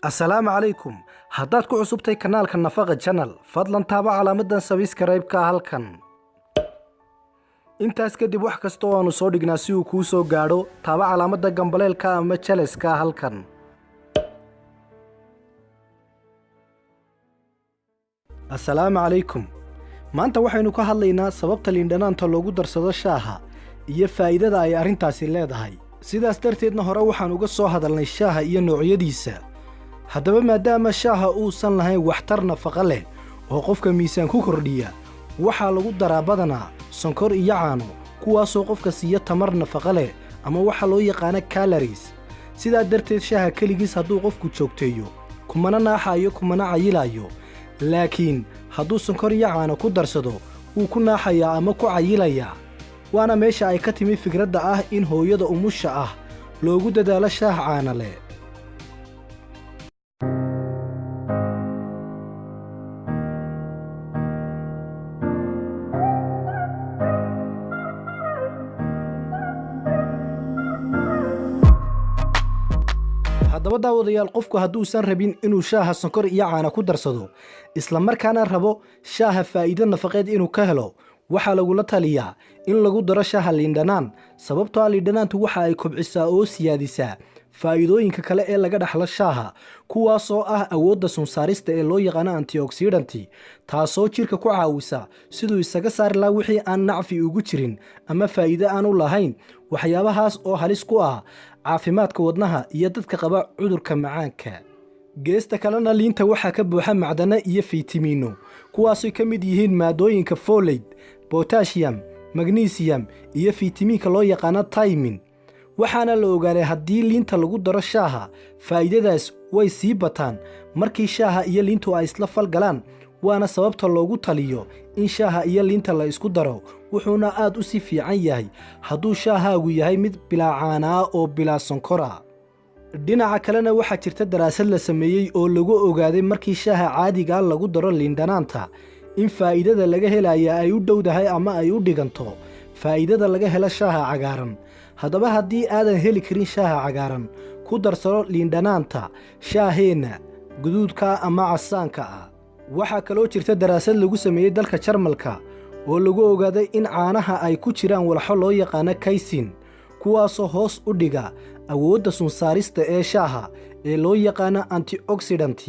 السلام عليكم haddaad ku cusubtay kanaalka Nafaqa Channel fadlan taaba calaamadan subscribe-ka halkan intaas kadib wax kasta oo aanu soo dhignaa si uu kuu soo gaadho taaba calaamada gambaleelka ama challenge-ka halkan Assalaamu calaykum maanta waxaynu ka hadlaynaa sababta liindhanaanta loogu darsado shaaha iyo faa'iidada ay arrintaasi leedahay sidaas darteedna hore waxaan uga soo hadalnay shaaha iyo noocyadiisa haddaba maadaama shaaha uusan lahayn waxtar nafaqo leh oo qofka miisaan ku kordhiya waxaa lagu daraa badanaa sonkor iyo caano kuwaasoo qofka siiya tamar nafaqo leh ama waxa loo yaqaan calories sidaa darteed shaaha kaligiis hadduu qofku joogteeyo kumana naaxayo kumana cayilayo laakiin hadduu sonkor iyo caano ku darsado wuu ku naaxayaa ama ku cayilayaa waana meesha ay ka timi fikradda ah in hooyada umusha ah loogu dadaalo shaah caano leh haddaba daawadayaal qofku hadduusan rabin inuu shaaha sonkor iyo caano ku darsado isla markaana rabo shaaha faa'iido nafaqeed inuu ka helo waxaa lagula taliyaa in lagu daro shaaha liindhanaan sababtoo ah liindhanaantu waxa ay kobcisaa oo siyaadisaa faa'iidooyinka kale ee laga dhaxlo shaaha kuwaasoo ah awoodda sunsaarista ee loo yaqaano antioxidant taasoo jirka ku caawisa siduu isaga saari lahaa wixii aan nacfi ugu jirin ama faa'iido aan u lahayn waxyaabahaas oo halis ku ah caafimaadka wadnaha iyo dadka qaba cudurka macaanka geesta kalena liinta waxaa ka buuxa macdano iyo fiitamiino kuwaasoo ka mid yihiin maadooyinka folate potassium magnesium iyo fiitamiinka loo yaqaano thiamine waxaana la ogaaday haddii liinta lagu daro shaaha faa'iidadaas way sii bataan markii shaaha iyo liintu ay isla falgalaan waana sababta loogu taliyo in shaaha iyo liinta la isku daro wuxuuna aad u sii fiican yahay hadduu shaahaagu yahay mid bilaa caana ah oo bilaa sonkor ah dhinaca kalena waxaa jirta daraasad la sameeyey oo lagu ogaaday markii shaaha caadiga lagu daro liindhanaanta in faa'iidada laga helaya ay u dhowdahay ama ay u dhiganto faa'iidada laga helo shaaha cagaaran haddaba haddii aadan heli karin shaaha cagaaran ku darsado liindhanaanta shaaheenna guduudka ama casaanka ah waxaa kaloo jirta daraasad lagu sameeyey dalka Jarmalka oo lagu ogaaday in caanaha ay ku jiraan walxo loo yaqaan kaysin kuwaasoo hoos u dhiga awoodda sunsaarista ee shaaha ee loo yaqaan antioxidant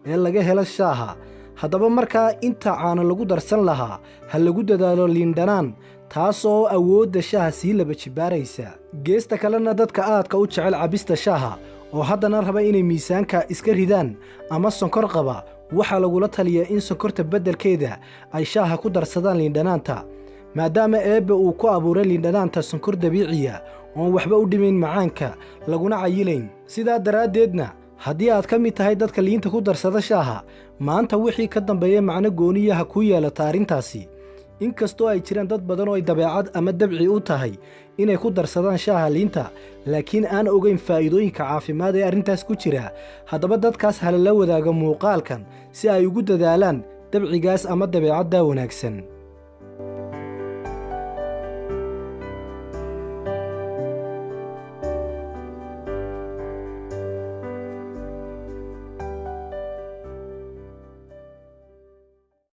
ee laga helo shaaha haddaba markaa inta caano lagu darsan lahaa ha lagu dadaalo liindhanaan taasoo awoodda shaaha sii laba jibaaraysa geesta kalena dadka aadka u jecel cabista shaaha oo haddana raba inay miisaanka iska ridaan ama sonkor qaba waxaa lagula taliyaa in sonkorta beddelkeeda ay shaaha ku darsadaan liindhanaanta maadaama eebbe uu ku abuuray liindhanaanta sonkor dabiiciya oon waxba u dhimayn macaanka laguna cayilayn sidaa daraaddeedna haddii aad ka mid tahay dadka liinta ku darsada shaaha maanta wixii ka dambeeya macno gooniyaha ku yeelata arrintaasi inkastoo ay jiraan dad badan oo ay dabeecad ama dabci u tahay inay ku darsadaan shaaha liinta laakiin aan ogayn faa'iidooyinka caafimaad ee arrintaas ku jira haddaba dadkaas halala wadaaga muuqaalkan si ay ugu dadaalaan dabcigaas ama dabeecadda wanaagsan